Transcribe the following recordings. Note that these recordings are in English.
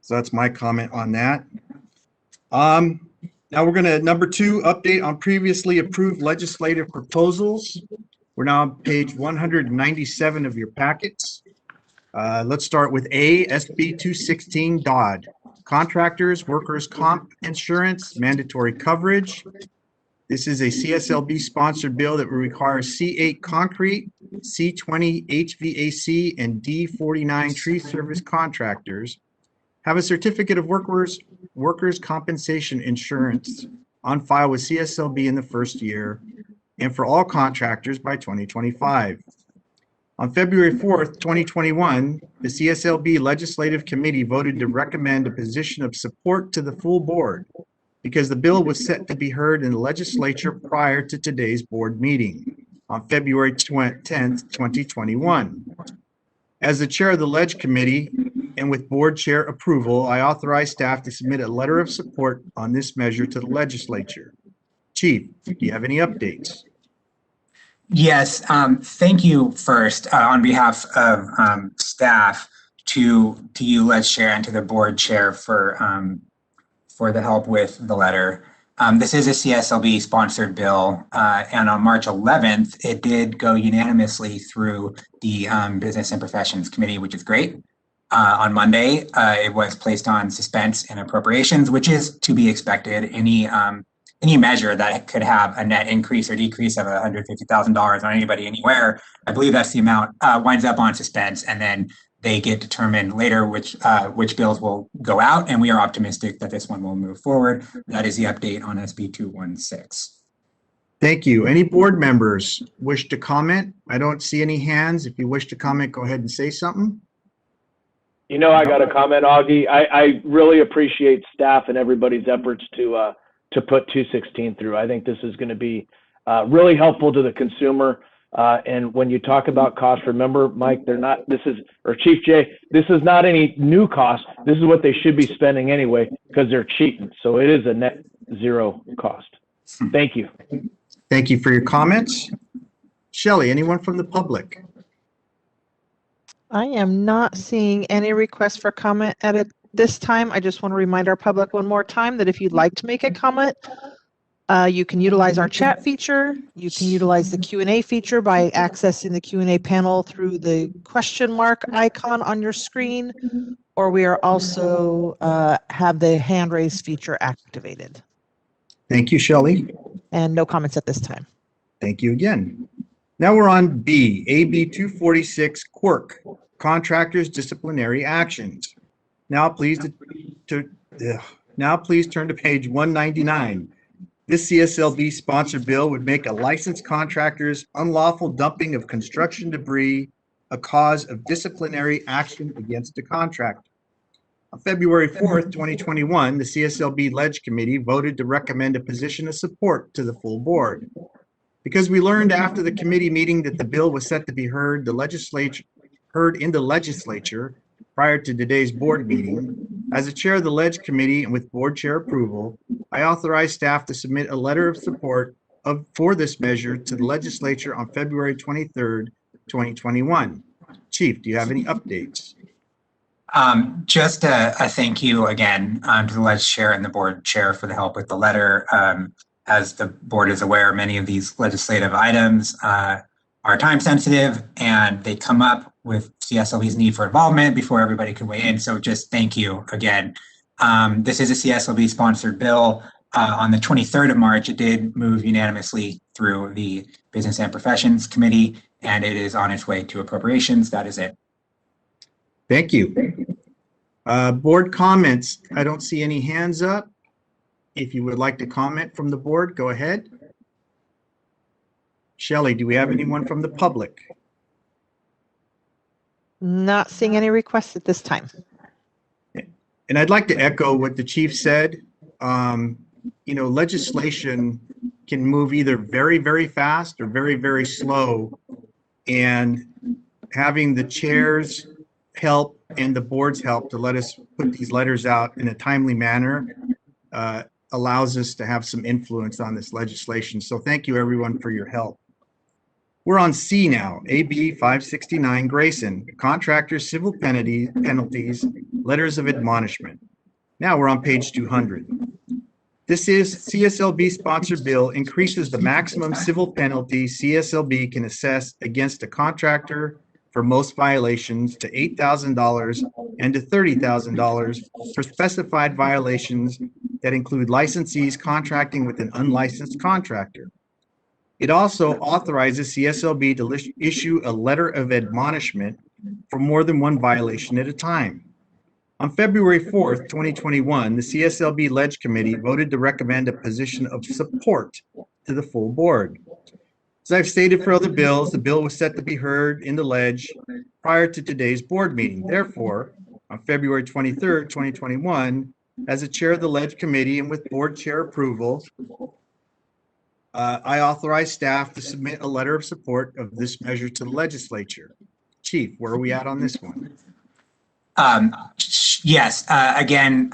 So that's my comment on that. Now we're going to, number 2, update on previously approved legislative proposals. We're now on page 197 of your packets. Let's start with A, SB 216 DOD, Contractors, Workers' Comp Insurance, Mandatory Coverage. This is a CSLB sponsored bill that will require C8 concrete, C20 HVAC, and D49 tree service contractors have a certificate of workers' compensation insurance on file with CSLB in the first year, and for all contractors by 2025. On February 4th, 2021, the CSLB Legislative Committee voted to recommend a position of support to the full board because the bill was set to be heard in the legislature prior to today's board meeting on February 10th, 2021. As the chair of the Leg Committee, and with board chair approval, I authorize staff to submit a letter of support on this measure to the legislature. Chief, do you have any updates? Yes, thank you first on behalf of staff to you, Ledge Chair, and to the board chair for the help with the letter. This is a CSLB sponsored bill, and on March 11th, it did go unanimously through the Business and Professions Committee, which is great. On Monday, it was placed on suspense and appropriations, which is to be expected. Any measure that could have a net increase or decrease of $150,000 on anybody anywhere, I believe that's the amount, winds up on suspense, and then they get determined later which bills will go out, and we are optimistic that this one will move forward. That is the update on SB 216. Thank you. Any board members wish to comment? I don't see any hands. If you wish to comment, go ahead and say something. You know, I got a comment, Augie. I really appreciate staff and everybody's efforts to put 216 through. I think this is going to be really helpful to the consumer. And when you talk about cost, remember, Mike, or Chief Jay, this is not any new cost. This is what they should be spending anyway because they're cheating. So it is a net zero cost. Thank you. Thank you for your comments. Shelley, anyone from the public? I am not seeing any requests for comment at this time. I just want to remind our public one more time that if you'd like to make a comment, you can utilize our chat feature. You can utilize the Q&A feature by accessing the Q&A panel through the question mark icon on your screen, or we are also have the hand raise feature activated. Thank you, Shelley. And no comments at this time. Thank you again. Now we're on B, AB 246 Quirk, Contractors Disciplinary Actions. Now please turn to page 199. This CSLB sponsored bill would make a licensed contractor's unlawful dumping of construction debris a cause of disciplinary action against a contractor. On February 4th, 2021, the CSLB Ledge Committee voted to recommend a position of support to the full board. Because we learned after the committee meeting that the bill was set to be heard in the legislature prior to today's board meeting, as the chair of the Ledge Committee and with board chair approval, I authorized staff to submit a letter of support for this measure to the legislature on February 23rd, 2021. Chief, do you have any updates? Just a thank you again to the Ledge Chair and the board chair for the help with the letter. As the board is aware, many of these legislative items are time sensitive and they come up with CSLB's need for involvement before everybody can weigh in. So just thank you again. This is a CSLB sponsored bill. On the 23rd of March, it did move unanimously through the Business and Professions Committee, and it is on its way to appropriations. That is it. Thank you. Board comments. I don't see any hands up. If you would like to comment from the board, go ahead. Shelley, do we have anyone from the public? Not seeing any requests at this time. And I'd like to echo what the chief said. You know, legislation can move either very, very fast or very, very slow. And having the chair's help and the board's help to let us put these letters out in a timely manner allows us to have some influence on this legislation. So thank you everyone for your help. We're on C now, AB 569 Grayson, Contractors Civil Penalties, Letters of Admonishment. Now we're on page 200. This is CSLB sponsored bill increases the maximum civil penalty CSLB can assess against a contractor for most violations to $8,000 and to $30,000 for specified violations that include licensees contracting with an unlicensed contractor. It also authorizes CSLB to issue a letter of admonishment for more than one violation at a time. On February 4th, 2021, the CSLB Ledge Committee voted to recommend a position of support to the full board. As I've stated for other bills, the bill was set to be heard in the Ledge prior to today's board meeting. Therefore, on February 23rd, 2021, as the chair of the Ledge Committee and with board chair approval, I authorize staff to submit a letter of support of this measure to the legislature. Chief, where are we at on this one? Yes, again,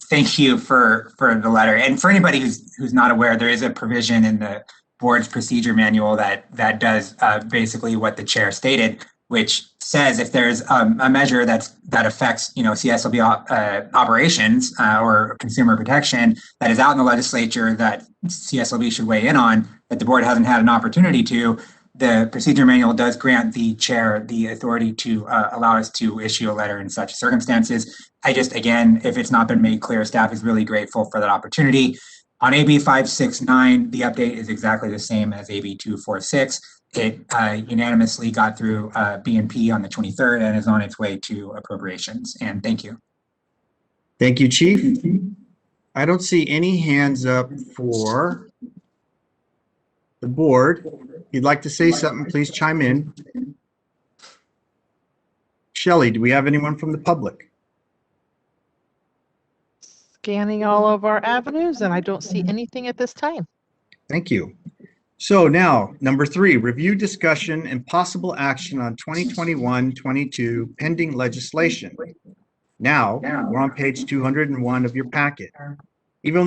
thank you for the letter. And for anybody who's not aware, there is a provision in the board's procedure manual that does basically what the chair stated, which says if there's a measure that affects CSLB operations or consumer protection that is out in the legislature that CSLB should weigh in on, that the board hasn't had an opportunity to, the procedure manual does grant the chair the authority to allow us to issue a letter in such circumstances. Again, if it's not been made clear, staff is really grateful for that opportunity. On AB 569, the update is exactly the same as AB 246. It unanimously got through B&P on the 23rd and is on its way to appropriations. And thank you. Thank you, Chief. I don't see any hands up for the board. If you'd like to say something, please chime in. Shelley, do we have anyone from the public? Scanning all of our avenues, and I don't see anything at this time. Thank you. So now, number 3, review, discussion, and possible action on 2021-22 pending legislation. Now, we're on page 201 of your packet. Even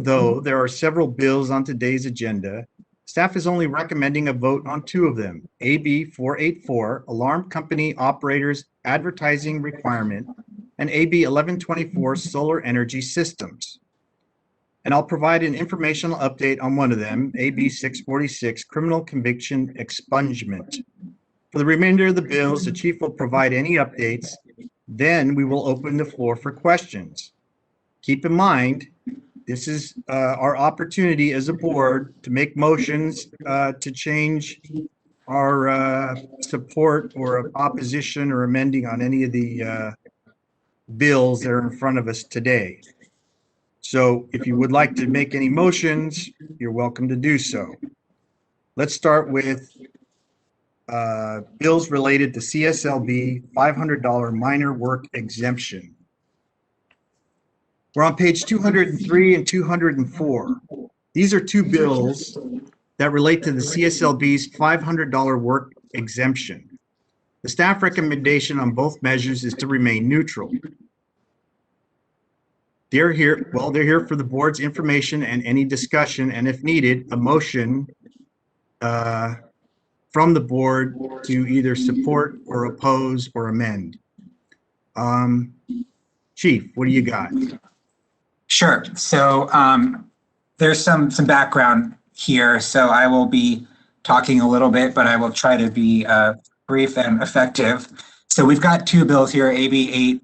though there are several bills on today's agenda, staff is only recommending a vote on 2 of them. AB 484, Alarm Company Operators Advertising Requirement, and AB 1124, Solar Energy Systems. And I'll provide an informational update on one of them, AB 646, Criminal Conviction Expungement. For the remainder of the bills, the chief will provide any updates. Then we will open the floor for questions. Keep in mind, this is our opportunity as a board to make motions to change our support or opposition or amending on any of the bills that are in front of us today. So if you would like to make any motions, you're welcome to do so. Let's start with bills related to CSLB $500 minor work exemption. We're on page 203 and 204. These are 2 bills that relate to the CSLB's $500 work exemption. The staff recommendation on both measures is to remain neutral. They're here for the board's information and any discussion, and if needed, a motion from the board to either support or oppose or amend. Chief, what do you got? Sure. So there's some background here. So I will be talking a little bit, but I will try to be brief and effective. So we've got 2 bills here, AB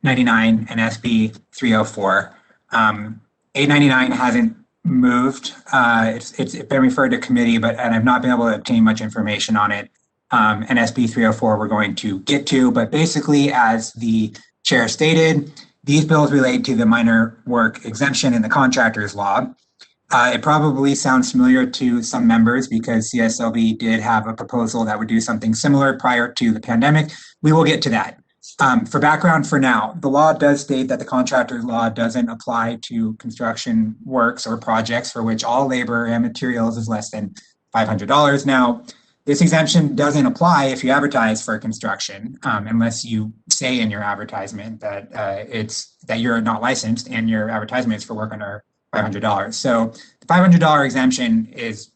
899 and SB 304. 899 hasn't moved. It's been referred to committee, and I've not been able to obtain much information on it. And SB 304 we're going to get to, but basically, as the chair stated, these bills relate to the minor work exemption in the contractors law. It probably sounds familiar to some members because CSLB did have a proposal that would do something similar prior to the pandemic. We will get to that. For background for now, the law does state that the contractors law doesn't apply to construction works or projects for which all labor and materials is less than $500. Now, this exemption doesn't apply if you advertise for construction, unless you say in your advertisement that that you're not licensed and your advertisement is for work under $500. So the $500 exemption is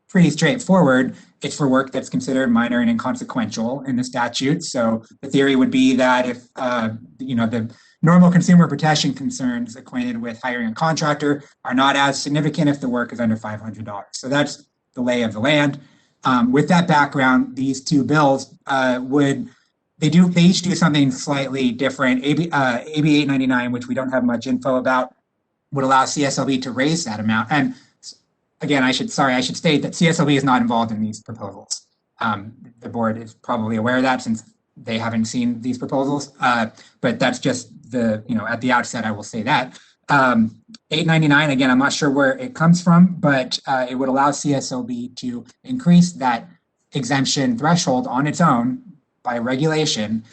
pretty straightforward. It's for work that's considered minor and inconsequential in the statute. So the theory would be that if the normal consumer protection concerns acquainted with hiring a contractor are not as significant if the work is under $500. So that's the lay of the land. With that background, these two bills they each do something slightly different. AB 899, which we don't have much info about, would allow CSLB to raise that amount. And again, I should state that CSLB is not involved in these proposals. The board is probably aware of that since they haven't seen these proposals, but that's just at the outset, I will say that. 899, again, I'm not sure where it comes from, but it would allow CSLB to increase that exemption threshold on its own by regulation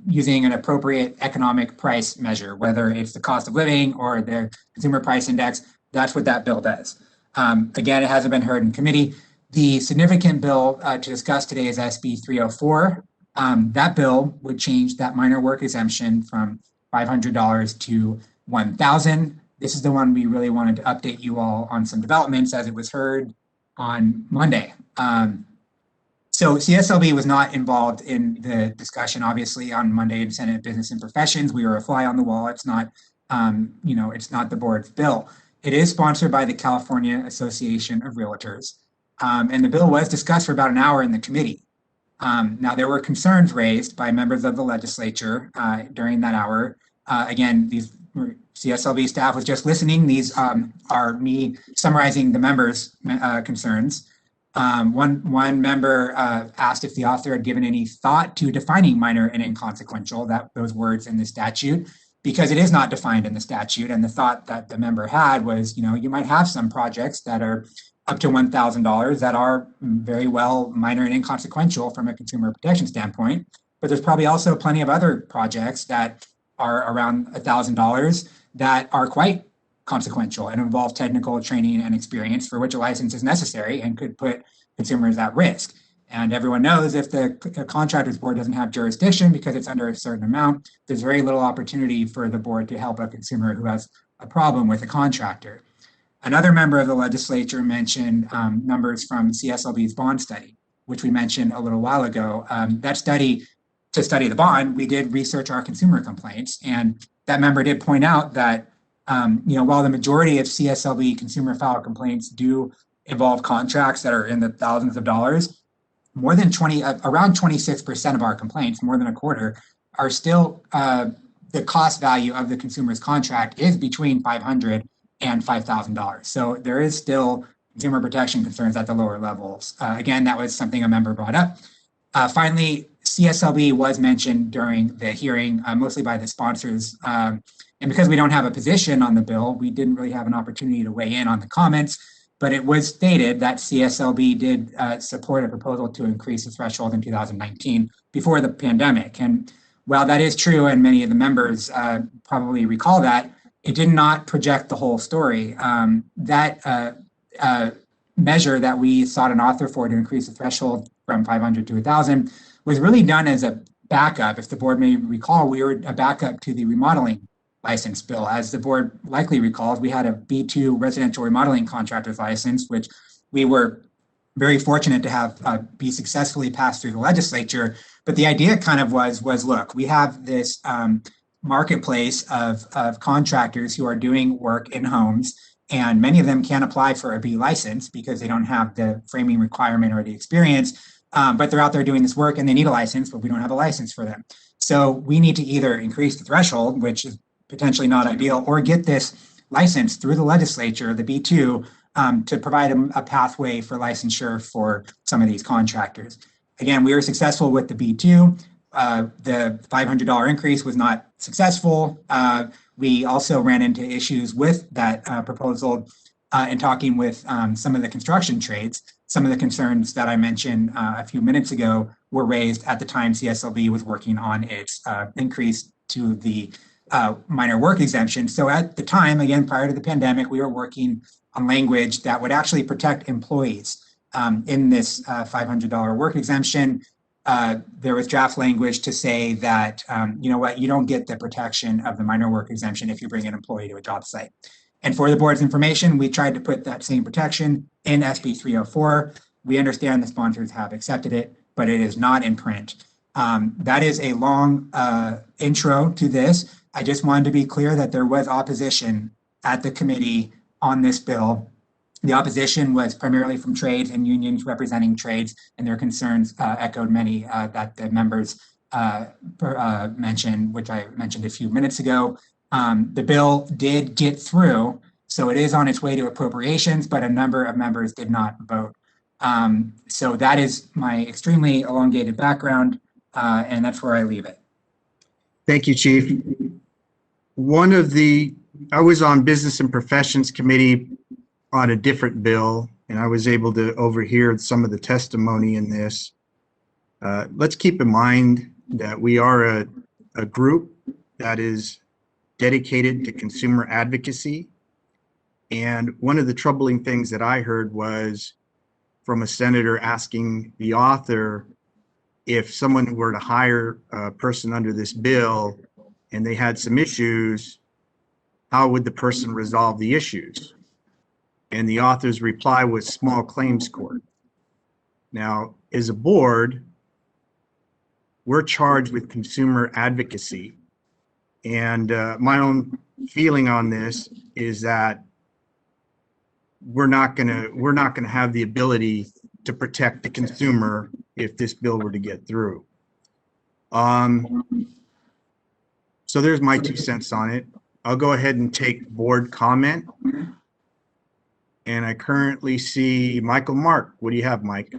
using an appropriate economic price measure, whether it's the cost of living or the consumer price index. That's what that bill does. Again, it hasn't been heard in committee. The significant bill to discuss today is SB 304. That bill would change that minor work exemption from $500 to $1,000. This is the one we really wanted to update you all on some developments as it was heard on Monday. So CSLB was not involved in the discussion, obviously, on Monday in Senate Business and Professions. We were a fly on the wall. It's not, it's not the board's bill. It is sponsored by the California Association of Realtors. And the bill was discussed for about an hour in the committee. Now, there were concerns raised by members of the legislature during that hour. Again, these CSLB staff was just listening. These are me summarizing the members' concerns. One member asked if the author had given any thought to defining minor and inconsequential, those words in the statute, because it is not defined in the statute. And the thought that the member had was, you might have some projects that are up to $1,000 that are very well minor and inconsequential from a consumer protection standpoint. But there's probably also plenty of other projects that are around $1,000 that are quite consequential and involve technical training and experience for which a license is necessary and could put consumers at risk. And everyone knows if the Contractors Board doesn't have jurisdiction because it's under a certain amount, there's very little opportunity for the board to help a consumer who has a problem with a contractor. Another member of the legislature mentioned numbers from CSLB's bond study, which we mentioned a little while ago. That study, to study the bond, we did research our consumer complaints. And that member did point out that while the majority of CSLB consumer file complaints do involve contracts that are in the thousands of dollars, around 26% of our complaints, more than a quarter, are still the cost value of the consumer's contract is between $500 and $5,000. So there is still consumer protection concerns at the lower levels. Again, that was something a member brought up. Finally, CSLB was mentioned during the hearing, mostly by the sponsors. And because we don't have a position on the bill, we didn't really have an opportunity to weigh in on the comments, but it was stated that CSLB did support a proposal to increase the threshold in 2019 before the pandemic. And while that is true, and many of the members probably recall that, it did not project the whole story. That measure that we sought an author for to increase the threshold from 500 to 1,000 was really done as a backup. If the board may recall, we were a backup to the remodeling license bill. As the board likely recalls, we had a B2 residential remodeling contractor's license, which we were very fortunate to have be successfully passed through the legislature. But the idea kind of was look, we have this marketplace of contractors who are doing work in homes, and many of them can't apply for a B license because they don't have the framing requirement or the experience, but they're out there doing this work and they need a license, but we don't have a license for them. So we need to either increase the threshold, which is potentially not ideal, or get this license through the legislature, the B2, to provide a pathway for licensure for some of these contractors. Again, we were successful with the B2. The $500 increase was not successful. We also ran into issues with that proposal in talking with some of the construction trades. Some of the concerns that I mentioned a few minutes ago were raised at the time CSLB was working on its increase to the minor work exemption. So at the time, again, prior to the pandemic, we were working on language that would actually protect employees in this $500 work exemption. There was draft language to say that, you don't get the protection of the minor work exemption if you bring an employee to a job site. And for the board's information, we tried to put that same protection in SB 304. We understand the sponsors have accepted it, but it is not in print. That is a long intro to this. I just wanted to be clear that there was opposition at the committee on this bill. The opposition was primarily from trades and unions representing trades, and their concerns echoed many that the members mentioned, which I mentioned a few minutes ago. The bill did get through, so it is on its way to appropriations, but a number of members did not vote. So that is my extremely elongated background, and that's where I leave it. Thank you, Chief. I was on Business and Professions Committee on a different bill, and I was able to overhear some of the testimony in this. Let's keep in mind that we are a group that is dedicated to consumer advocacy. And one of the troubling things that I heard was from a senator asking the author if someone were to hire a person under this bill and they had some issues, how would the person resolve the issues? And the author's reply was small claims court. Now, as a board, we're charged with consumer advocacy. And my own feeling on this is that we're not gonna have the ability to protect the consumer if this bill were to get through. So there's my 2 cents on it. I'll go ahead and take board comment. And I currently see Michael Mark. What do you have, Mike?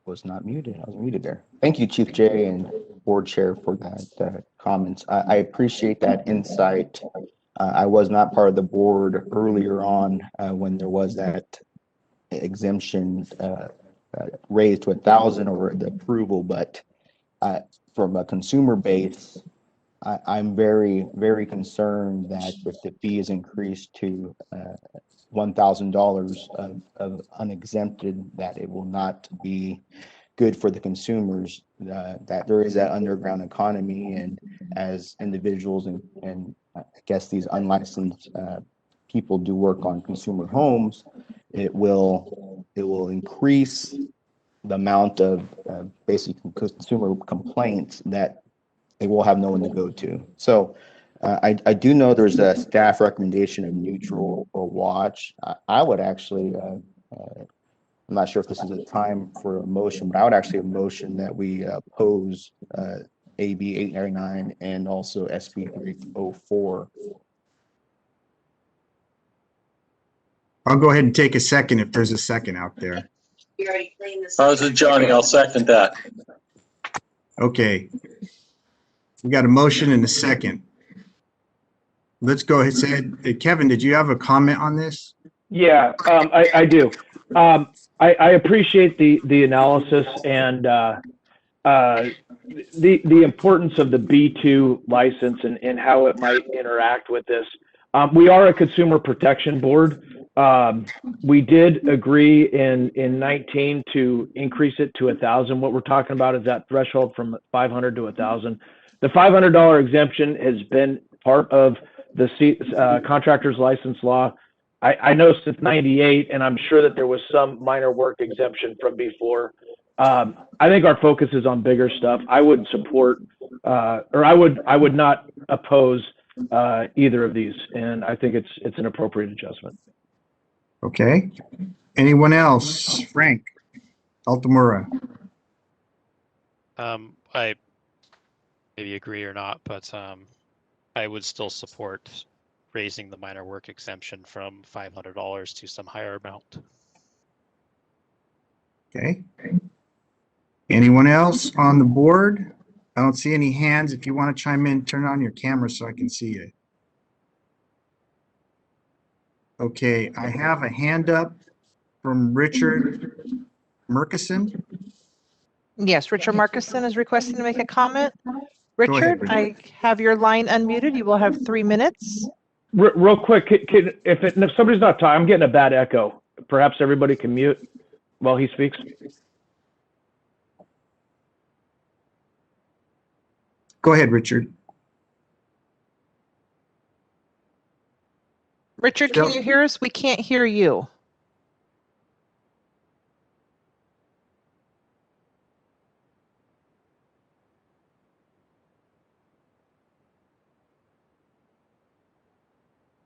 Was not muted. I was muted there. Thank you, Chief Jay and Board Chair, for that comments. I appreciate that insight. I was not part of the board earlier on when there was that exemption raised to 1,000 or the approval, but from a consumer base, I'm very, very concerned that if the fee is increased to $1,000 of unexempted, that it will not be good for the consumers, that there is that underground economy, and as individuals and I guess these unlicensed people do work on consumer homes, it will increase the amount of basic consumer complaints that they will have no one to go to. So I do know there's a staff recommendation of neutral or watch. I would actually, I'm not sure if this is a time for a motion, but I would actually motion that we oppose AB 899 and also SB 304. I'll go ahead and take a second if there's a second out there. This is Johnny. I'll second that. Okay. We got a motion and a second. Let's go ahead. Kevin, did you have a comment on this? Yeah, I do. I appreciate the analysis and the importance of the B2 license and how it might interact with this. We are a consumer protection board. We did agree in 19 to increase it to 1,000. What we're talking about is that threshold from 500 to 1,000. The $500 exemption has been part of the contractor's license law. I know since 98, and I'm sure that there was some minor work exemption from before. I think our focus is on bigger stuff. I would support, or I would not oppose either of these, and I think it's an appropriate adjustment. Okay. Anyone else? Frank Altamura. I maybe agree or not, but I would still support raising the minor work exemption from $500 to some higher amount. Okay. Anyone else on the board? I don't see any hands. If you want to chime in, turn on your camera so I can see you. Okay, I have a hand up from Richard Murkison. Yes, Richard Markison is requesting to make a comment. Richard, Richard. I have your line unmuted. You will have 3 minutes. Real quick, if somebody's not talking, I'm getting a bad echo. Perhaps everybody can mute while he speaks. Go ahead, Richard. Richard, can you hear us? We can't hear you. We can't Yep. hear.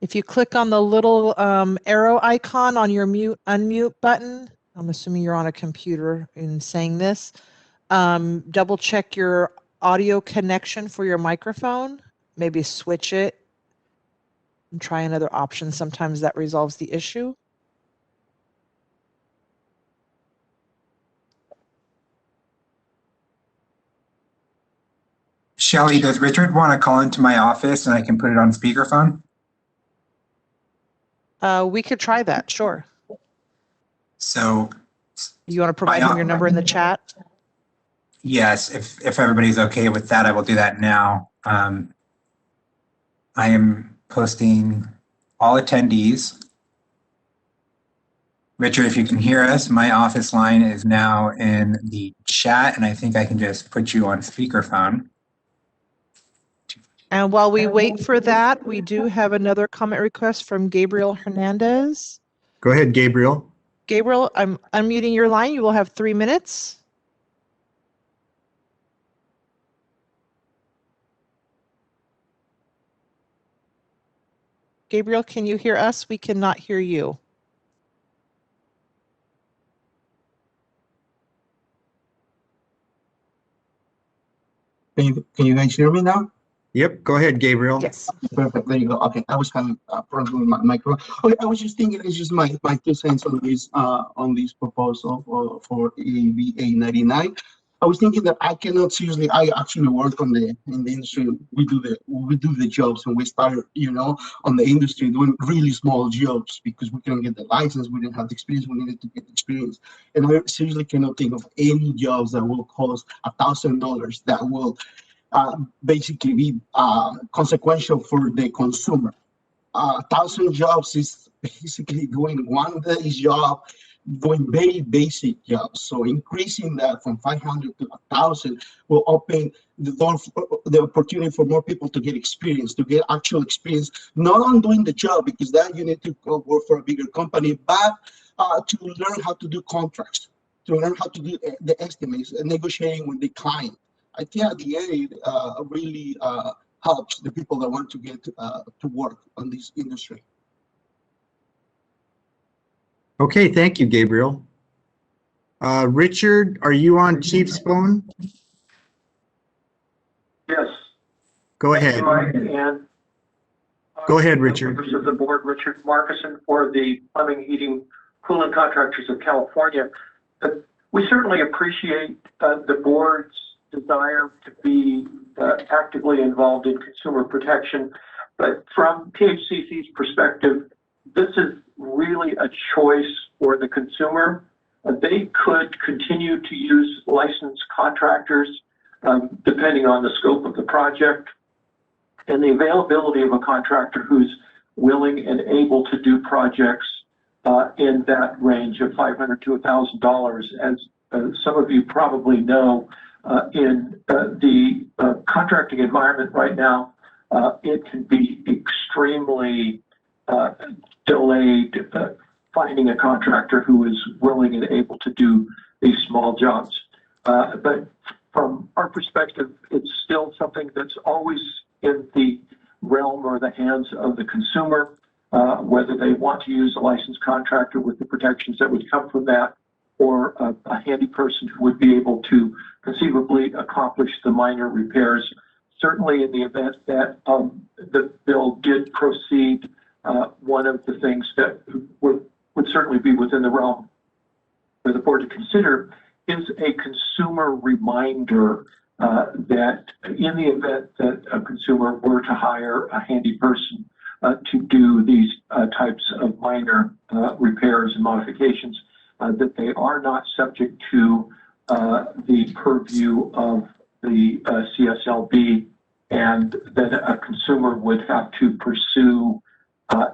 If you click on the little arrow icon on your unmute button, I'm assuming you're on a computer in saying this, double check your audio connection for your microphone, maybe switch it and try another option. Sometimes that resolves the issue. Shelly, does Richard want to call into my office and I can put it on speakerphone? We could try that, sure. So You want to provide him your number in the chat? yes, if everybody's okay with that, I will do that now. I am posting all attendees. Richard, if you can hear us, my office line is now in the chat, and I think I can just put you on speakerphone. And while we wait for that, we do have another comment request from Gabriel Hernandez. Go ahead, Gabriel. Gabriel, I'm unmuting your line. You will have 3 minutes. Gabriel, can you hear us? We cannot hear you. Can you guys hear me now? Yep, go ahead, Gabriel. Yes. Perfect. There you go. Okay, I was having a problem with my microphone. Okay, I was just thinking it's just my 2 cents on this proposal for ABA 99. I was thinking that I actually work in the industry. We do the jobs, and we started, on the industry doing really small jobs because we couldn't get the license, we didn't have the experience, we needed to get the experience. And I seriously cannot think of any jobs that will cost $1,000 that will basically be consequential for the consumer. 1,000 jobs is basically doing one day's job, doing very basic jobs. So increasing that from 500 to 1,000 will open the door for the opportunity for more people to get experience, to get actual experience, not on doing the job, because that you need to go work for a bigger company, but to learn how to do contracts, to learn how to do the estimates and negotiating with the client. I think at the end, it really helps the people that want to get to work on this industry. Okay, thank you, Gabriel. Richard, are you on Chief's phone? Yes. Go ahead. And Go ahead, Richard. Members of the board, Richard Markison for the Plumbing, Heating, Cooling Contractors of California. We certainly appreciate the board's desire to be actively involved in consumer protection, but from PHCC's perspective, this is really a choice for the consumer. They could continue to use licensed contractors depending on the scope of the project and the availability of a contractor who's willing and able to do projects in that range of $500 to $1,000. As some of you probably know, in the contracting environment right now, it can be extremely delayed finding a contractor who is willing and able to do these small jobs. But from our perspective, it's still something that's always in the realm or the hands of the consumer, whether they want to use a licensed contractor with the protections that would come from that, or a handy person who would be able to conceivably accomplish the minor repairs. Certainly in the event that the bill did proceed, one of the things that would certainly be within the realm for the board to consider is a consumer reminder that in the event that a consumer were to hire a handy person to do these types of minor repairs and modifications, that they are not subject to the purview of the CSLB, and that a consumer would have to pursue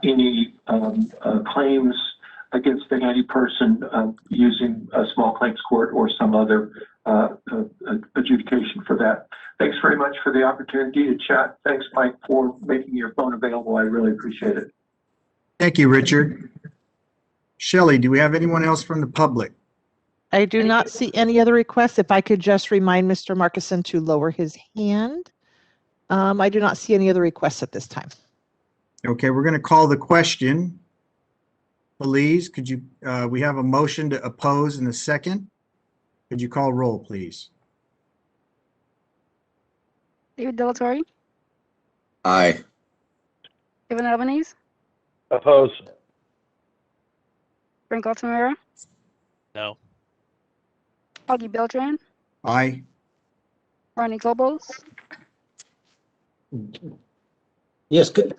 any claims against the handy person using a small claims court or some other adjudication for that. Thanks very much for the opportunity to chat. Thanks, Mike, for making your phone available. I really appreciate it. Thank you, Richard. Shelley, do we have anyone else from the public? I do not see any other requests. If I could just remind Mr. Markison to lower his hand. I do not see any other requests at this time. Okay, we're going to call the question. Please, could you, we have a motion to oppose in a second. Could you call roll, please? David Delatorre, Aye. Kevin Albanese, Oppose. Frank Altamira, No. Augie Beltran, Aye. Ronnie Cobos, Yes, could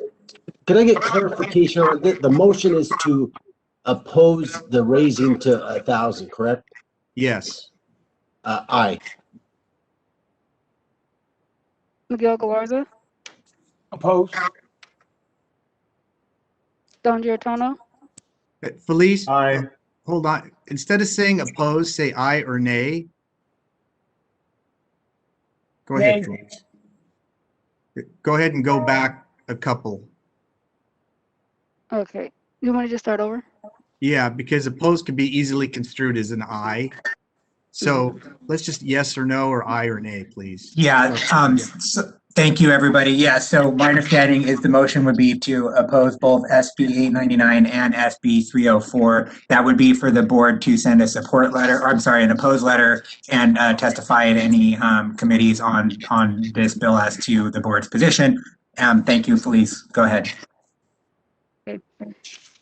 I get clarification on this? The motion is to oppose the raising to 1,000, correct? Yes. Aye. Miguel Galarza, Opposed? Don Giortano, Felice, Aye. hold on. Instead of saying oppose, say aye or nay. Go ahead, Felice. Go ahead and go back a couple. okay. You want to just start over? Yeah, because oppose could be easily construed as an aye. So let's just yes or no or aye or nay, please. Yeah, so, thank you, everybody. Yeah, so my understanding is the motion would be to oppose both SB 899 and SB 304. That would be for the board to send a support letter, or I'm sorry, an opposed letter, and testify at any committees on this bill as to the board's position. Thank you, Felice. Go ahead. Okay.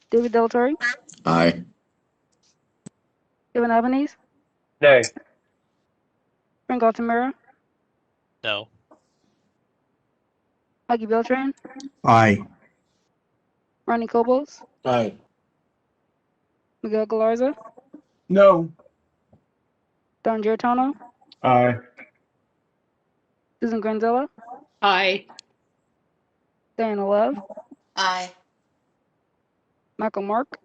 David Delatorre, Aye. Kevin Albanese, Nay. Frank Altamira, No. Augie Beltran, Aye. Ronnie Cobos, Aye. Miguel Galarza, No. Don Giortano, Aye. Susan Granzella, Aye. Diana Love, Aye. Michael Mark,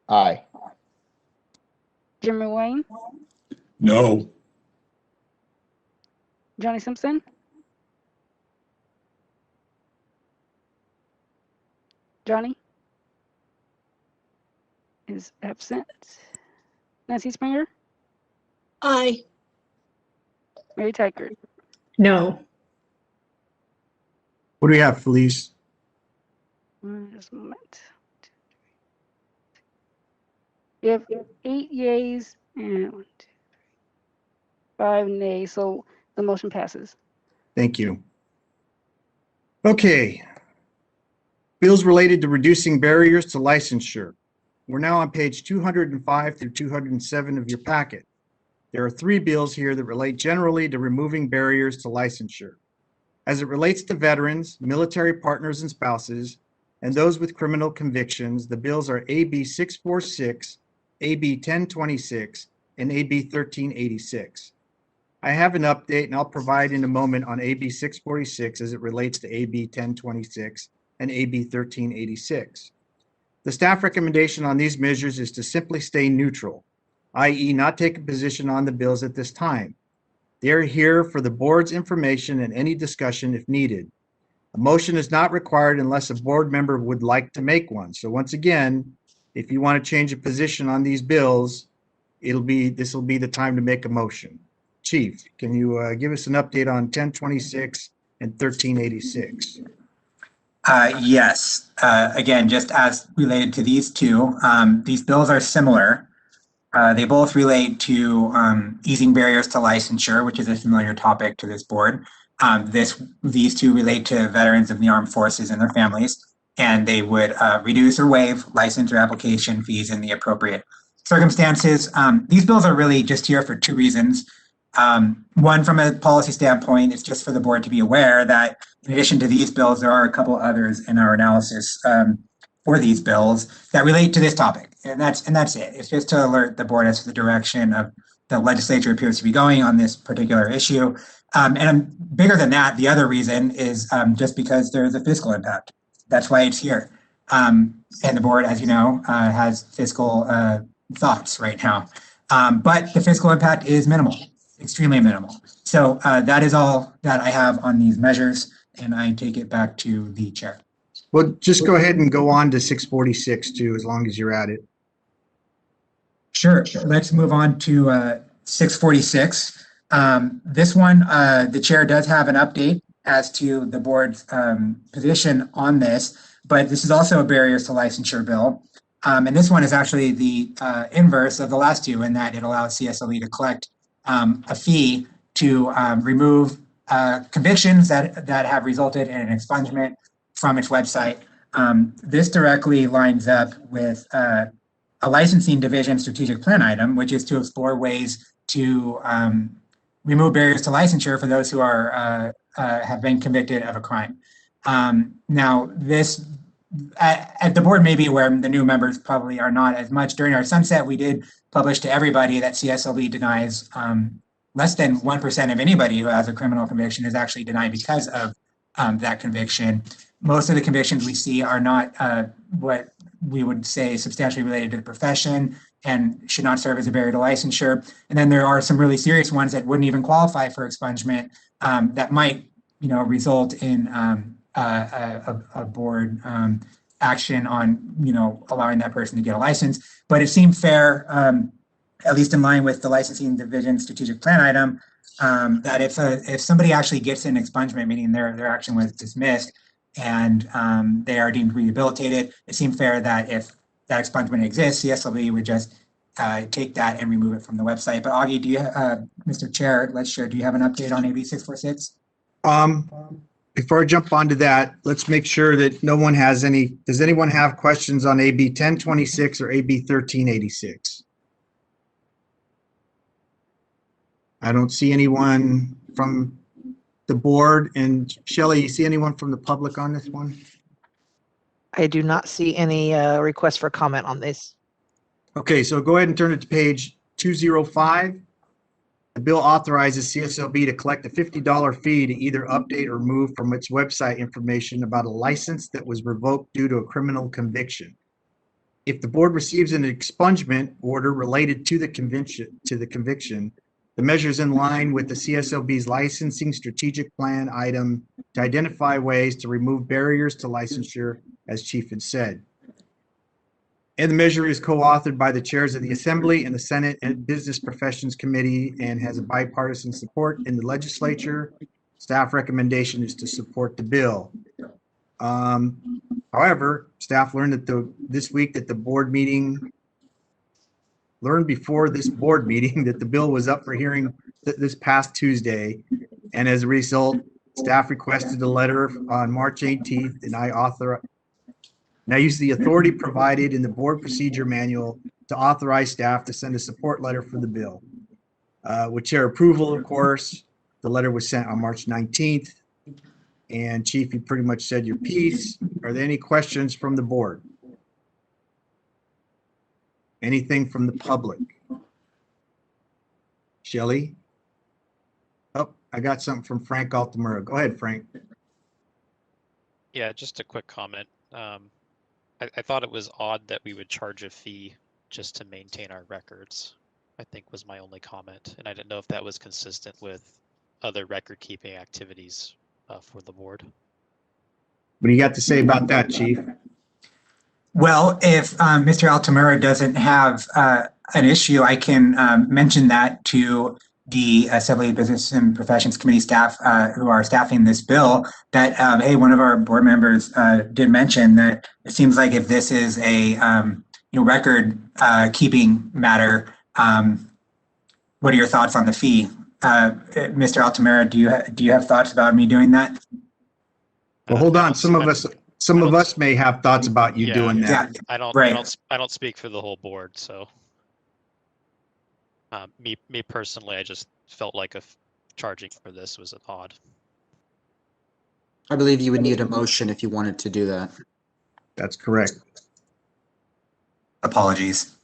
Aye. Jimmy Wayne, No. Johnny Simpson, Johnny is absent. Nancy Springer, Aye. Mary Tykert. No. What do we have, Felice? Just a moment. You have 8 yeas and 1, 2, 3, 5 nays, so the motion passes. Thank you. Okay. Bills related to reducing barriers to licensure. We're now on page 205 through 207 of your packet. There are 3 bills here that relate generally to removing barriers to licensure. As it relates to veterans, military partners and spouses, and those with criminal convictions, the bills are AB 646, AB 1026, and AB 1386. I have an update, and I'll provide in a moment on AB 646 as it relates to AB 1026 and AB 1386. The staff recommendation on these measures is to simply stay neutral, i.e. not take a position on the bills at this time. They are here for the board's information and any discussion if needed. A motion is not required unless a board member would like to make one. So once again, if you want to change a position on these bills, this will be the time to make a motion. Chief, can you give us an update on 1026 and 1386? Yes. Again, just as related to these two, these bills are similar. They both relate to easing barriers to licensure, which is a familiar topic to this board. These two relate to veterans of the armed forces and their families, and they would reduce or waive license or application fees in the appropriate circumstances. These bills are really just here for 2 reasons. One, from a policy standpoint, it's just for the board to be aware that in addition to these bills, there are a couple others in our analysis for these bills that relate to this topic. And that's it. It's just to alert the board as to the direction of the legislature appears to be going on this particular issue. And bigger than that, the other reason is just because there's a fiscal impact. That's why it's here. And the board, as you know, has fiscal thoughts right now. But the fiscal impact is minimal, extremely minimal. So that is all that I have on these measures, and I take it back to the chair. Well, just go ahead and go on to 646 too, as long as you're at it. Sure. Let's move on to 646. This one, the chair does have an update as to the board's position on this, but this is also a barriers to licensure bill. And this one is actually the inverse of the last two in that it allows CSLB to collect a fee to remove convictions that have resulted in an expungement from its website. This directly lines up with a licensing division strategic plan item, which is to explore ways to remove barriers to licensure for those who are have been convicted of a crime. Now, this at the board may be aware, the new members probably are not as much. During our sunset, we did publish to everybody that CSLB denies less than 1% of anybody who has a criminal conviction is actually denied because of that conviction. Most of the convictions we see are not what we would say substantially related to the profession and should not serve as a barrier to licensure. And then there are some really serious ones that wouldn't even qualify for expungement that might, result in a board action on, allowing that person to get a license. But it seemed fair, at least in line with the licensing division strategic plan item, that if somebody actually gets an expungement, meaning their action was dismissed and they are deemed rehabilitated, it seemed fair that if that expungement exists, CSLB would just take that and remove it from the website. But Augie, do you, Mr. Chair, do you have an update on AB 646? Before I jump onto that, let's make sure that no one has any, does anyone have questions on AB 1026 or AB 1386? I don't see anyone from the board. And Shelley, you see anyone from the public on this one? I do not see any requests for comment on this. Okay, so go ahead and turn it to page 205. The bill authorizes CSLB to collect a $50 fee to either update or remove from its website information about a license that was revoked due to a criminal conviction. If the board receives an expungement order related to the conviction, the measure is in line with the CSLB's licensing strategic plan item to identify ways to remove barriers to licensure, as Chief had said. And the measure is co-authored by the chairs of the Assembly and the Senate and Business Professions Committee and has a bipartisan support in the legislature. Staff recommendation is to support the bill. However, staff learned that this week that the board meeting learned before this board meeting that the bill was up for hearing this past Tuesday. And as a result, staff requested a letter on March 18th and I use the authority provided in the board procedure manual to authorize staff to send a support letter for the bill. With chair approval, of course, the letter was sent on March 19th. And Chief, you pretty much said your piece. Are there any questions from the board? Anything from the public? Shelley? Oh, I got something from Frank Altamura. Go ahead, Frank. Yeah, just a quick comment. I thought it was odd that we would charge a fee just to maintain our records, I think was my only comment. And I didn't know if that was consistent with other record keeping activities for the board. What do you got to say about that, Chief? Well, if Mr. Altamura doesn't have an issue, I can mention that to the Assembly Business and Professions Committee staff who are staffing this bill, that, hey, one of our board members did mention that it seems like if this is a record keeping matter, what are your thoughts on the fee? Mr. Altamura, do you have thoughts about me doing that? Well, hold on. Some of us may have thoughts about you doing that. I don't speak for the whole board, so. Me personally, I just felt like charging for this was odd. I believe you would need a motion if you wanted to do that. That's correct. Apologies.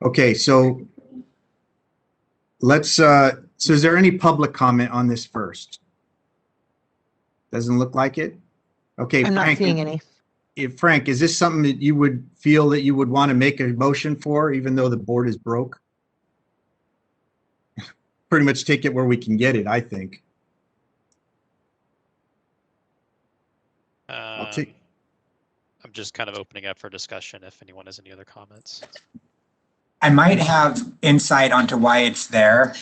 Okay, so let's, so is there any public comment on this first? Doesn't look like it. Okay, I'm Frank, not seeing any. Frank, is this something that you would feel that you would want to make a motion for, even though the board is broke? Pretty much take it where we can get it, I think. I'm just kind of opening up for discussion if anyone has any other comments. I might have insight onto why it's there.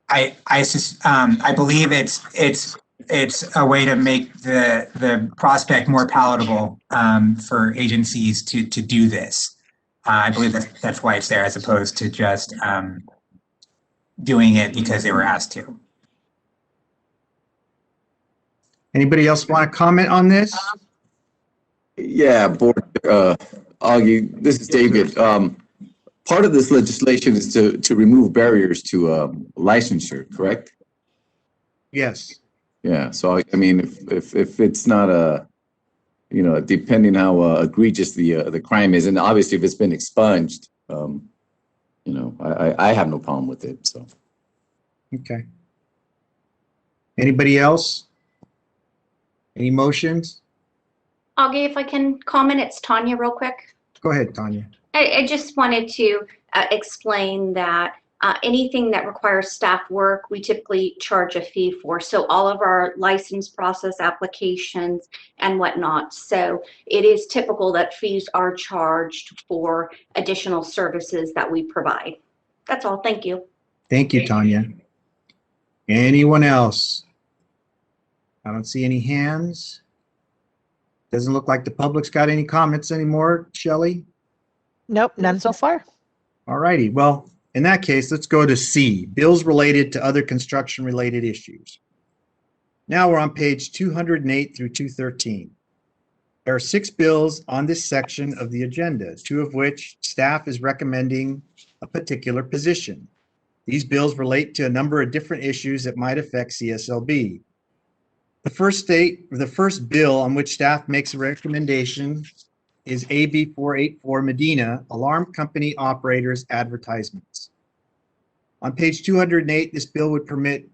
I believe it's a way to make the prospect more palatable for agencies to do this. I believe that's why it's there, as opposed to just doing it because they were asked to. Anybody else want to comment on this? Yeah, board, Augie, this is David. Part of this legislation is to remove barriers to licensure, correct? Yes. Yeah, so I mean, if it's not depending how egregious the crime is, and obviously if it's been expunged, I have no problem with it, so. Okay. Anybody else? Any motions? Augie, if I can comment, it's Tanya real quick. Go ahead, Tanya. I just wanted to explain that anything that requires staff work, we typically charge a fee for. So all of our license process applications and whatnot. So it is typical that fees are charged for additional services that we provide. That's all. Thank you. Thank you, Tanya. Anyone else? I don't see any hands. Doesn't look like the public's got any comments anymore, Shelley. Nope, none so far. All righty. Well, in that case, let's go to C, bills related to other construction-related issues. Now we're on page 208 through 213. There are 6 bills on this section of the agenda, 2 of which staff is recommending a particular position. These bills relate to a number of different issues that might affect CSLB. The first bill on which staff makes a recommendation is AB 484 Medina, Alarm Company Operators Advertisements. On page 208, this bill would permit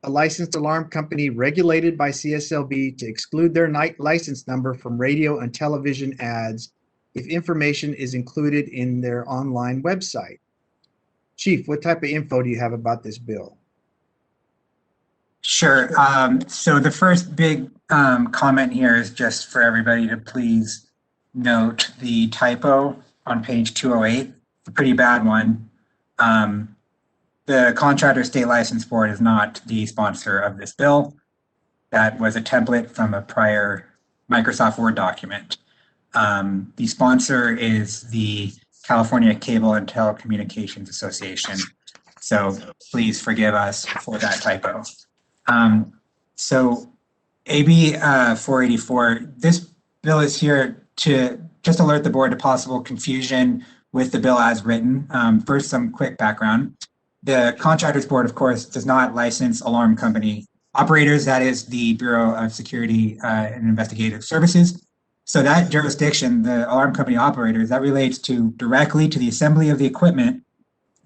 a licensed alarm company regulated by CSLB to exclude their license number from radio and television ads if information is included in their online website. Chief, what type of info do you have about this bill? Sure. So the first big comment here is just for everybody to please note the typo on page 208, a pretty bad one. The Contractor State License Board is not the sponsor of this bill. That was a template from a prior Microsoft Word document. The sponsor is the California Cable and Telecommunications Association. So please forgive us for that typo. So AB 484, this bill is here to just alert the board to possible confusion with the bill as written. First, some quick background. The Contractors Board, of course, does not license alarm company operators. That is the Bureau of Security and Investigative Services. So that jurisdiction, the alarm company operators, that relates directly to the assembly of the equipment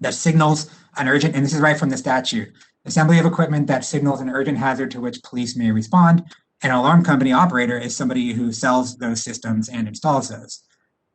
that signals an urgent, and this is right from the statute, assembly of equipment that signals an urgent hazard to which police may respond. An alarm company operator is somebody who sells those systems and installs those.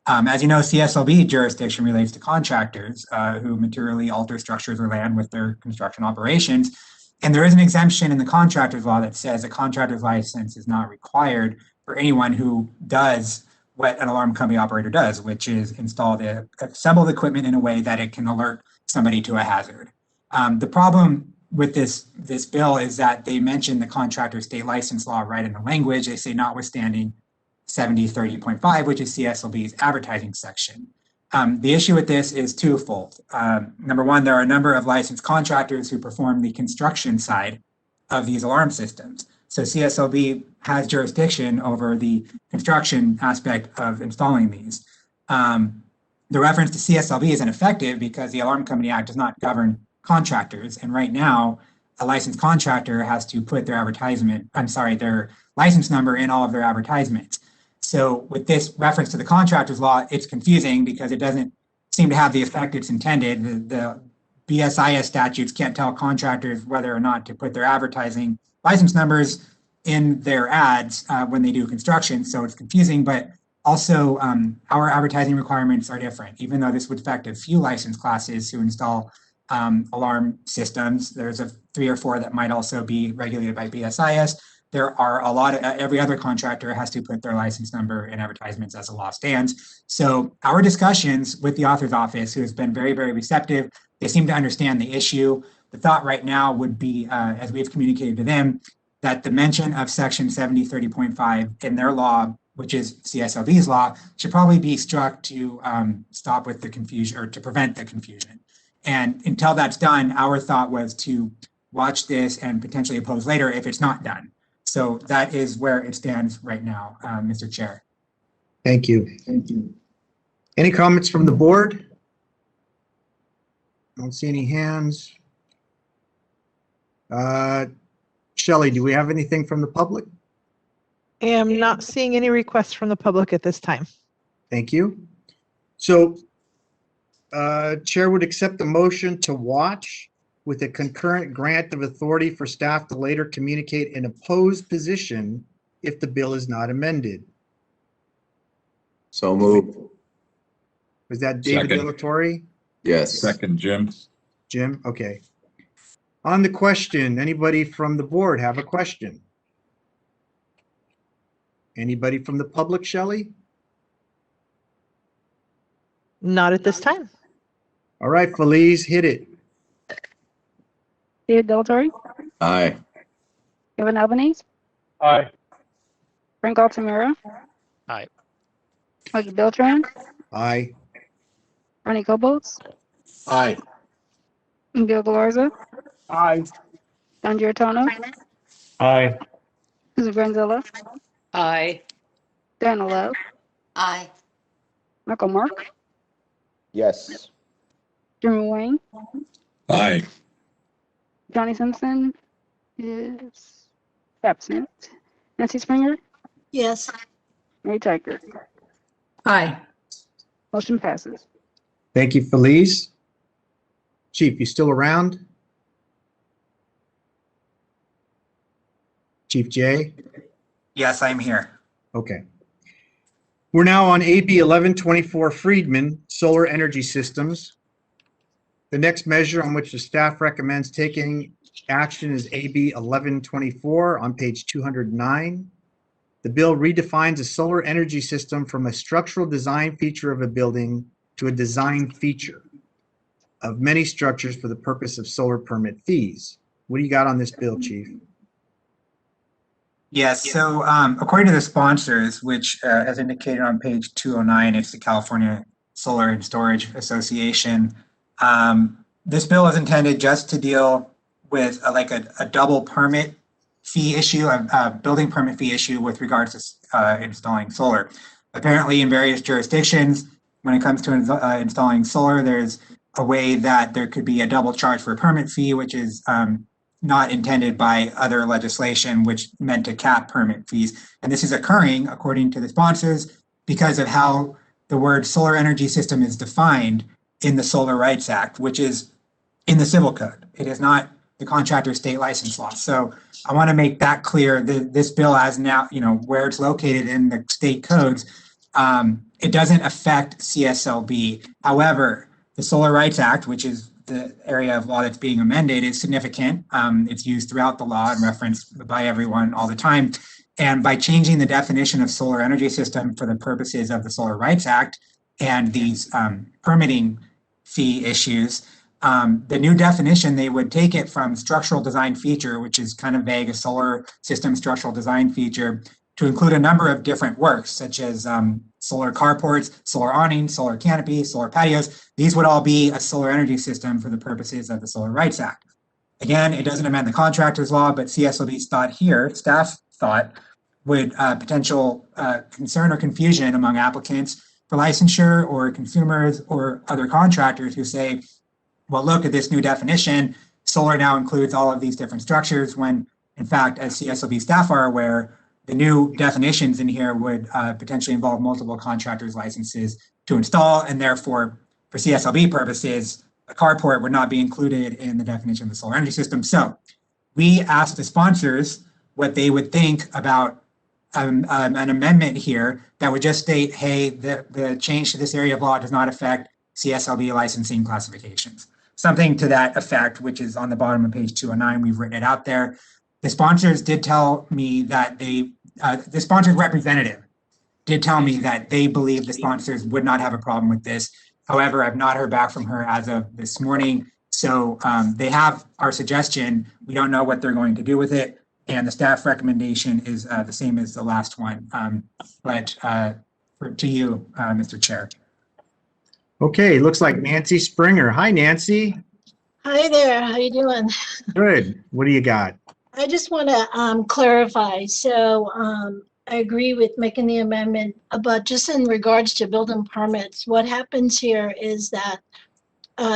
As you know, CSLB jurisdiction relates to contractors who materially alter structures or land with their construction operations. And there is an exemption in the contractor's law that says a contractor's license is not required for anyone who does what an alarm company operator does, which is assemble the equipment in a way that it can alert somebody to a hazard. The problem with this bill is that they mention the contractor state license law right in the language. They say notwithstanding 7030.5, which is CSLB's advertising section. The issue with this is twofold. Number one, there are a number of licensed contractors who perform the construction side of these alarm systems. So CSLB has jurisdiction over the construction aspect of installing these. The reference to CSLB is ineffective because the Alarm Company Act does not govern contractors. And right now, a licensed contractor has to put their their license number in all of their advertisements. So with this reference to the contractor's law, it's confusing because it doesn't seem to have the effect it's intended. The BSIS statutes can't tell contractors whether or not to put their advertising license numbers in their ads when they do construction. So it's confusing, but also our advertising requirements are different. Even though this would affect a few license classes who install alarm systems, there's 3 or 4 that might also be regulated by BSIS. There are a lot of, every other contractor has to put their license number in advertisements as the law stands. So our discussions with the author's office, who has been very, very receptive, they seem to understand the issue. The thought right now would be, as we've communicated to them, that the mention of section 7030.5 in their law, which is CSLB's law, should probably be struck to stop with the confusion or to prevent the confusion. And until that's done, our thought was to watch this and potentially oppose later if it's not done. So that is where it stands right now, Mr. Chair. Thank you. Any comments from the board? Don't see any hands. Shelley, do we have anything from the public? I am not seeing any requests from the public at this time. Thank you. So Chair would accept the motion to watch with a concurrent grant of authority for staff to later communicate an opposed position if the bill is not amended. So move. Was that David Second. Delatorre? Yes. Second, Jim. Jim? Okay. On the question, anybody from the board have a question? Anybody from the public, Shelley? Not at this time. All right, Feliz, hit it. David Delatorre, Aye. Kevin Albanese, Aye. Frank Altamira, Aye. Augie Beltran, Aye. Ronnie Cobolts, Aye. Miguel Galarza, Aye. Don Giarratano, Aye. Susan Granzella, Aye. Diana Love, Aye. Michael Mark, Yes. Jimmy Wayne, Aye. Johnny Simpson is absent. Nancy Springer, Yes. Mary Tiger. Aye. Motion passes. Thank you, Feliz. Chief, you still around? Chief Jay? Yes, I'm here. Okay. We're now on AB 1124 Friedman, Solar Energy Systems. The next measure on which the staff recommends taking action is AB 1124 on page 209. The bill redefines a solar energy system from a structural design feature of a building to a design feature of many structures for the purpose of solar permit fees. What do you got on this bill, Chief? Yes, so according to the sponsors, which as indicated on page 209, it's the California Solar and Storage Association. This bill is intended just to deal with a double permit fee issue, a building permit fee issue with regards to installing solar. Apparently in various jurisdictions, when it comes to installing solar, there's a way that there could be a double charge for a permit fee, which is not intended by other legislation, which meant to cap permit fees. And this is occurring, according to the sponsors, because of how the word solar energy system is defined in the Solar Rights Act, which is in the Civil Code. It is not the contractor state license law. So I want to make that clear. This bill has now, where it's located in the state codes, it doesn't affect CSLB. However, the Solar Rights Act, which is the area of law that's being amended, is significant. It's used throughout the law and referenced by everyone all the time. And by changing the definition of solar energy system for the purposes of the Solar Rights Act and these permitting fee issues, the new definition, they would take it from structural design feature, which is kind of vague, a solar system structural design feature, to include a number of different works, such as solar carports, solar awnings, solar canopy, solar patios. These would all be a solar energy system for the purposes of the Solar Rights Act. Again, it doesn't amend the contractors law, but CSLB's thought here, staff thought, would potential concern or confusion among applicants for licensure or consumers or other contractors who say, well, look at this new definition, solar now includes all of these different structures, when in fact, as CSLB staff are aware, the new definitions in here would potentially involve multiple contractors' licenses to install, and therefore, for CSLB purposes, a carport would not be included in the definition of the solar energy system. So we asked the sponsors what they would think about an amendment here that would just state, hey, the change to this area of law does not affect CSLB licensing classifications. Something to that effect, which is on the bottom of page 209, we've written it out there. The sponsors did tell me that the sponsor's representative did tell me that they believe the sponsors would not have a problem with this. However, I've not heard back from her as of this morning. So they have our suggestion. We don't know what they're going to do with it. And the staff recommendation is the same as the last one. To you, Mr. Chair. Okay, looks like Nancy Springer. Hi, Nancy. Hi there, how you doing? Good. What do you got? I just want to clarify. So I agree with making the amendment, but just in regards to building permits, what happens here is that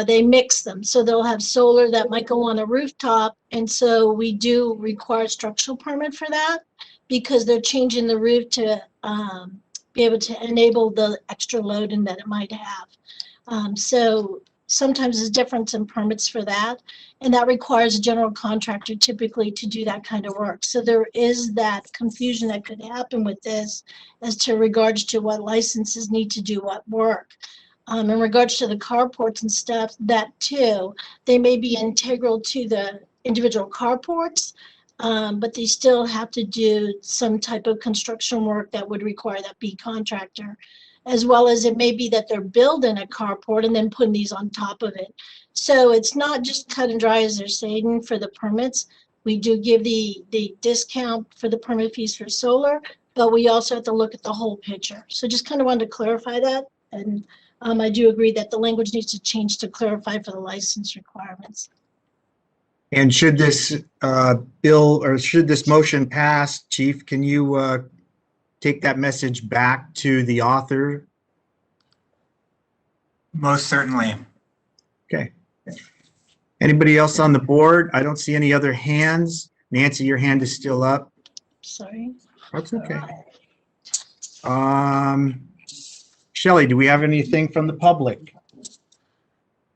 they mix them. So they'll have solar that might go on a rooftop. And so we do require structural permit for that because they're changing the roof to be able to enable the extra loading that it might have. So sometimes there's difference in permits for that. And that requires a general contractor typically to do that kind of work. So there is that confusion that could happen with this as to regards to what licenses need to do what work. In regards to the carports and stuff, that too, they may be integral to the individual carports, but they still have to do some type of construction work that would require that B contractor, as well as it may be that they're building a carport and then putting these on top of it. So it's not just cut and dry as they're saying for the permits. We do give the discount for the permit fees for solar, but we also have to look at the whole picture. So just kind of wanted to clarify that. And I do agree that the language needs to change to clarify for the license requirements. And should this bill or should this motion pass, Chief, can you take that message back to the author? Most certainly. Okay. Anybody else on the board? I don't see any other hands. Nancy, your hand is still up. Sorry. That's okay. Shelley, do we have anything from the public?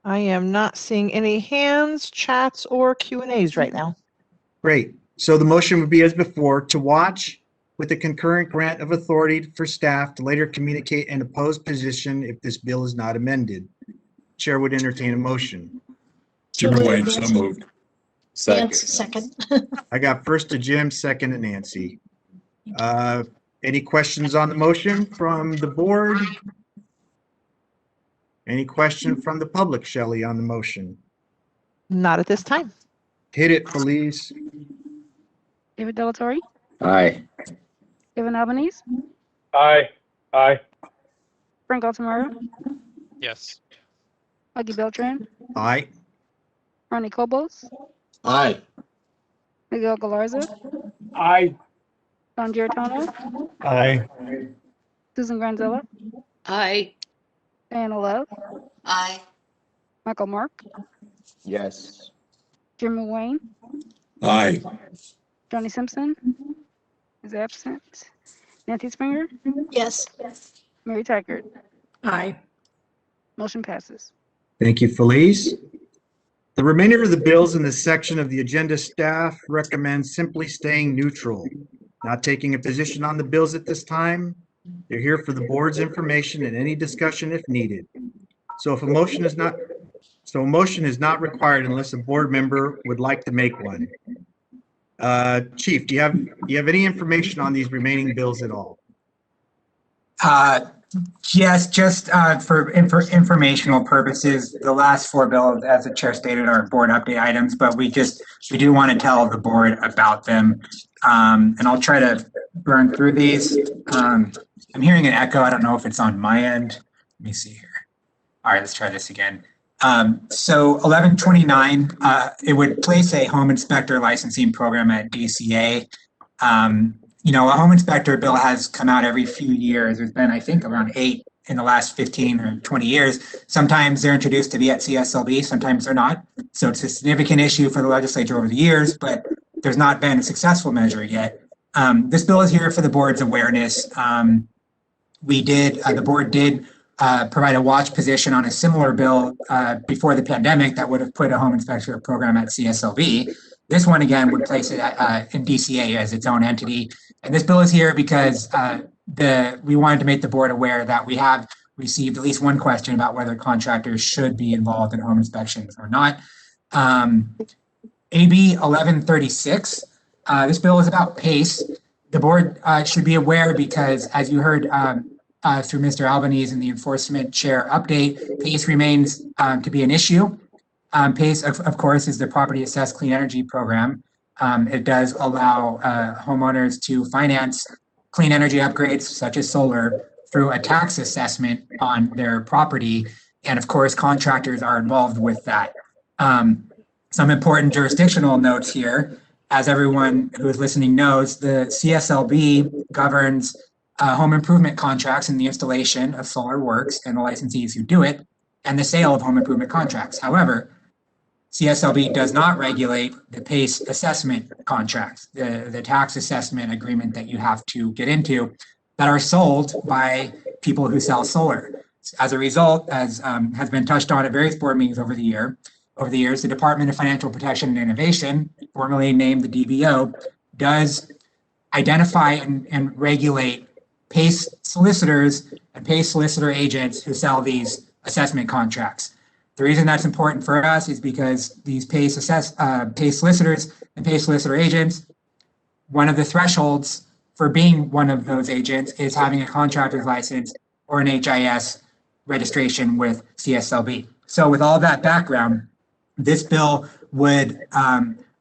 I am not seeing any hands, chats, or Q&As right now. Great. So the motion would be as before, to watch with a concurrent grant of authority for staff to later communicate an opposed position if this bill is not amended. Chair would entertain a motion. Jim Wayne, so moved. Second. I got first to Jim, second to Nancy. Any questions on the motion from the board? Any question from the public, Shelley, on the motion? Not at this time. Hit it, please. David Delatorre, Aye. Kevin Albanese, Aye. Aye. Frank Altamara, Yes. Augie Beltran, Aye. Ronnie Cobos, Aye. Miguel Galarza, Aye. Don Giarratano, Aye. Susan Granzella, Aye. Diana Love, Aye. Michael Mark, Yes. Jim Wayne, Aye. Johnny Simpson is absent. Nancy Springer, Yes. Mary Taggart. Aye. Motion passes. Thank you, Felice. The remainder of the bills in this section of the agenda, staff recommends simply staying neutral, not taking a position on the bills at this time. They're here for the board's information and any discussion if needed. So a motion is not required unless a board member would like to make one. Chief, do you have any information on these remaining bills at all? Yes, just for informational purposes, the last four bills, as the chair stated, are board update items, but we do want to tell the board about them. And I'll try to burn through these. I'm hearing an echo. I don't know if it's on my end. Let me see here. All right, let's try this again. So 1129, it would place a home inspector licensing program at DCA. A home inspector bill has come out every few years. There's been, I think, around 8 in the last 15 or 20 years. Sometimes they're introduced to be at CSLB, sometimes they're not. So it's a significant issue for the legislature over the years, but there's not been a successful measure yet. This bill is here for the board's awareness. The board did provide a watch position on a similar bill before the pandemic that would have put a home inspector program at CSLB. This one, again, would place it in DCA as its own entity. And this bill is here because we wanted to make the board aware that we have received at least one question about whether contractors should be involved in home inspections or not. AB 1136, this bill is about PACE. The board should be aware because, as you heard through Mr. Albanese in the enforcement chair update, PACE remains to be an issue. PACE, of course, is the Property Assessed Clean Energy Program. It does allow homeowners to finance clean energy upgrades such as solar through a tax assessment on their property. And of course, contractors are involved with that. Some important jurisdictional notes here. As everyone who is listening knows, the CSLB governs home improvement contracts and the installation of solar works and the licensees who do it, and the sale of home improvement contracts. However, CSLB does not regulate the PACE assessment contracts, the tax assessment agreement that you have to get into that are sold by people who sell solar. As a result, as has been touched on at various board meetings over the years, the Department of Financial Protection and Innovation, formerly named the DBO, does identify and regulate PACE solicitors and PACE solicitor agents who sell these assessment contracts. The reason that's important for us is because these PACE solicitors and PACE solicitor agents, one of the thresholds for being one of those agents is having a contractor's license or an HIS registration with CSLB. So with all that background, this bill would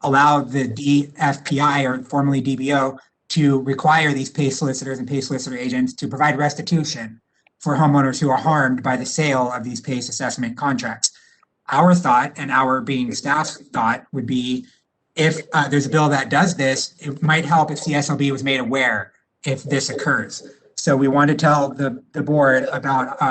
allow the DFPI, or formerly DBO, to require these PACE solicitors and PACE solicitor agents to provide restitution for homeowners who are harmed by the sale of these PACE assessment contracts. Our thought, and our being staff's thought, would be if there's a bill that does this, it might help if CSLB was made aware if this occurs. So we want to tell the board about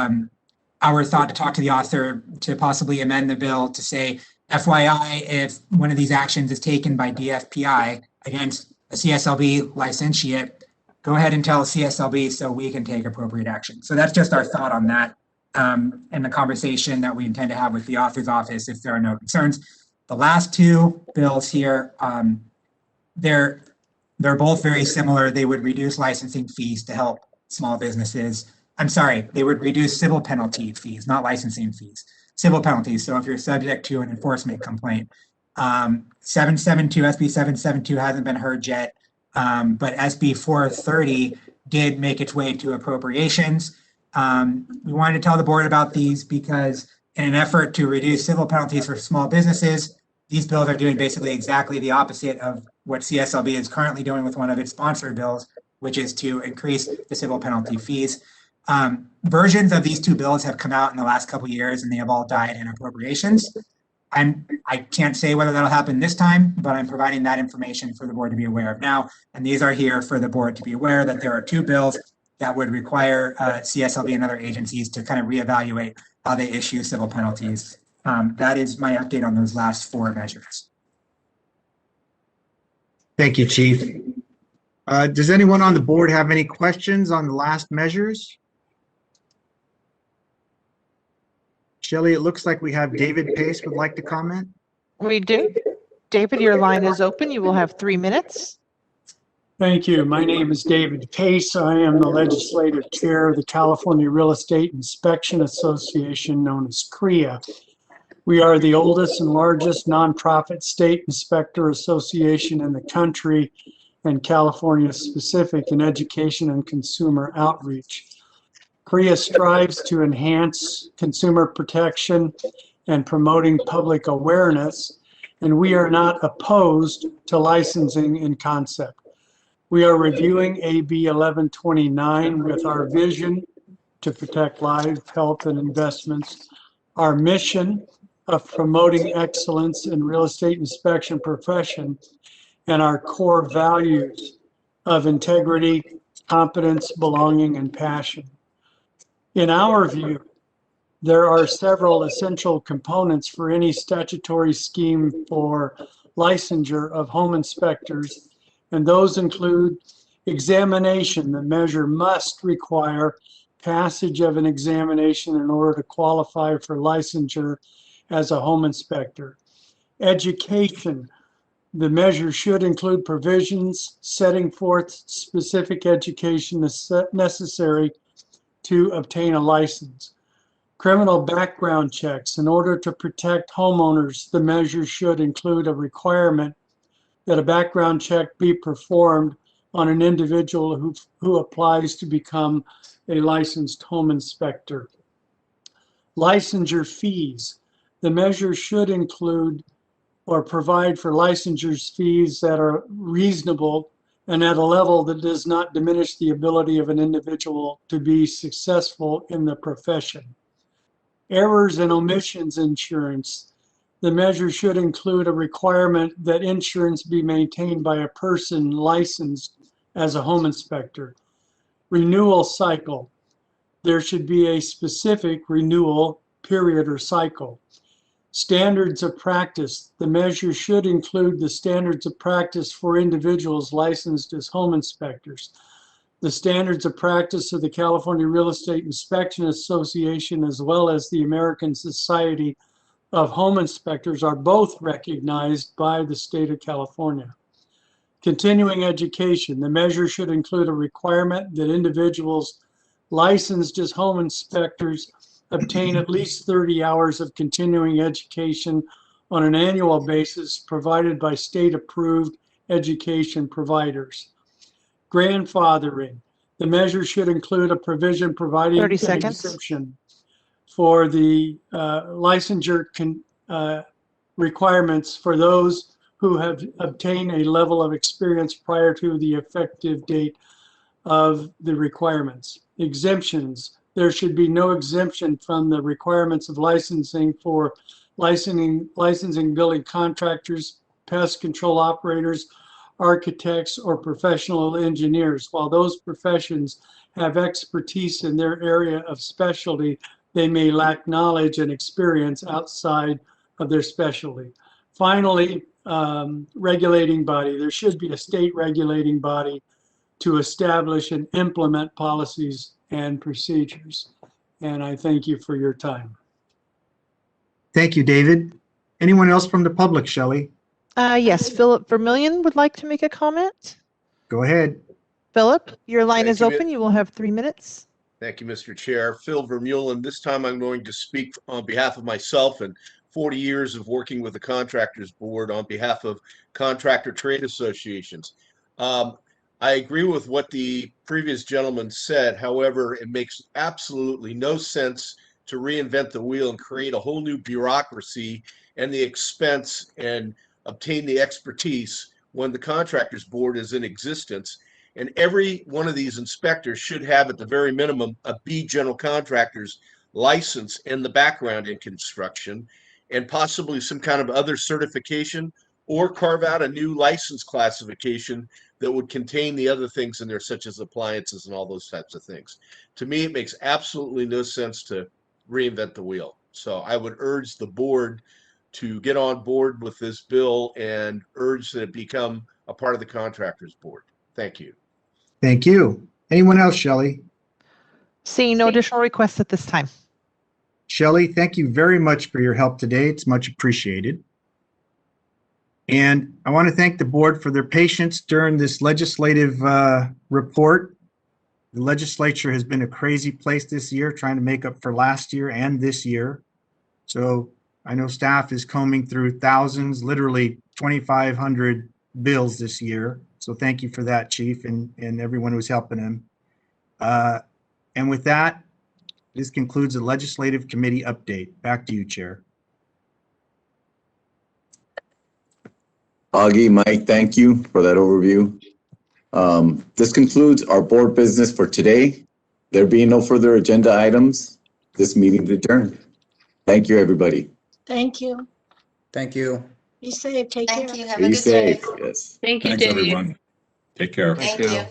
our thought to talk to the author to possibly amend the bill to say, FYI, if one of these actions is taken by DFPI against a CSLB licentiate, go ahead and tell CSLB so we can take appropriate action. So that's just our thought on that and the conversation that we intend to have with the author's office if there are no concerns. The last two bills here, they're both very similar. They would reduce licensing fees to help small businesses. I'm sorry, they would reduce civil penalty fees, not licensing fees, civil penalties. So if you're subject to an enforcement complaint, 772, SB 772 hasn't been heard yet, but SB 430 did make its way to appropriations. We wanted to tell the board about these because in an effort to reduce civil penalties for small businesses, these bills are doing basically exactly the opposite of what CSLB is currently doing with one of its sponsored bills, which is to increase the civil penalty fees. Versions of these two bills have come out in the last couple of years and they have all died in appropriations. I can't say whether that'll happen this time, but I'm providing that information for the board to be aware of now. And these are here for the board to be aware that there are two bills that would require CSLB and other agencies to kind of reevaluate how they issue civil penalties. That is my update on those last four measures. Thank you, Chief. Does anyone on the board have any questions on the last measures? Shelley, it looks like we have David Pace would like to comment. We do. David, your line is open. You will have 3 minutes. Thank you. My name is David Pace. I am the legislative chair of the California Real Estate Inspection Association, known as CREA. We are the oldest and largest nonprofit state inspector association in the country, and California specific in education and consumer outreach. CREA strives to enhance consumer protection and promoting public awareness, and we are not opposed to licensing in concept. We are reviewing AB 1129 with our vision to protect lives, health, and investments, our mission of promoting excellence in real estate inspection profession, and our core values of integrity, competence, belonging, and passion. In our view, there are several essential components for any statutory scheme for licensure of home inspectors, and those include examination. The measure must require passage of an examination in order to qualify for licensure as a home inspector. Education. The measure should include provisions setting forth specific education necessary to obtain a license. Criminal background checks. In order to protect homeowners, the measure should include a requirement that a background check be performed on an individual who applies to become a licensed home inspector. Licensure fees. The measure should include or provide for licensures fees that are reasonable and at a level that does not diminish the ability of an individual to be successful in the profession. Errors and omissions insurance. The measure should include a requirement that insurance be maintained by a person licensed as a home inspector. Renewal cycle. There should be a specific renewal period or cycle. Standards of practice. The measure should include the standards of practice for individuals licensed as home inspectors. The standards of practice of the California Real Estate Inspection Association, as well as the American Society of Home Inspectors, are both recognized by the state of California. Continuing education. The measure should include a requirement that individuals licensed as home inspectors obtain at least 30 hours of continuing education on an annual basis provided by state-approved education providers. Grandfathering. The measure should include a provision providing 30 an seconds. exemption for the licensure requirements for those who have obtained a level of experience prior to the effective date of the requirements. Exemptions. There should be no exemption from the requirements of licensing for licensing building contractors, pest control operators, architects, or professional engineers. While those professions have expertise in their area of specialty, they may lack knowledge and experience outside of their specialty. Finally, regulating body. There should be a state regulating body to establish and implement policies and procedures. And I thank you for your time. Thank you, David. Anyone else from the public, Shelley? Yes, Philip Vermillion would like to make a comment. Go ahead. Philip, your line Thank is you, open. You will have 3 minutes. Thank you, Mr. Chair. Phil Vermeulen. This time I'm going to speak on behalf of myself and 40 years of working with the Contractors Board on behalf of contractor trade associations. I agree with what the previous gentleman said. However, it makes absolutely no sense to reinvent the wheel and create a whole new bureaucracy and the expense and obtain the expertise when the Contractors Board is in existence. And every one of these inspectors should have, at the very minimum, a B general contractor's license in the background in construction, and possibly some kind of other certification, or carve out a new license classification that would contain the other things in there, such as appliances and all those types of things. To me, it makes absolutely no sense to reinvent the wheel. So I would urge the board to get on board with this bill and urge that it become a part of the Contractors Board. Thank you. Thank you. Anyone else, Shelley? Seeing no additional requests at this time. Shelley, thank you very much for your help today. It's much appreciated. And I want to thank the board for their patience during this legislative report. The legislature has been a crazy place this year, trying to make up for last year and this year. So I know staff is combing through thousands, literally 2,500 bills this year. So thank you for that, Chief, and everyone who's helping him. And with that, this concludes the Legislative Committee update. Back to you, Chair. Augie, Mike, thank you for that overview. This concludes our board business for today. There being no further agenda items, this meeting is adjourned. Thank you, everybody. Thank you. Thank you. Be safe. Take care. Thank you. Have a Be good day. safe. Yes. Thank you, Thanks, David. everyone. Take care. Thank you.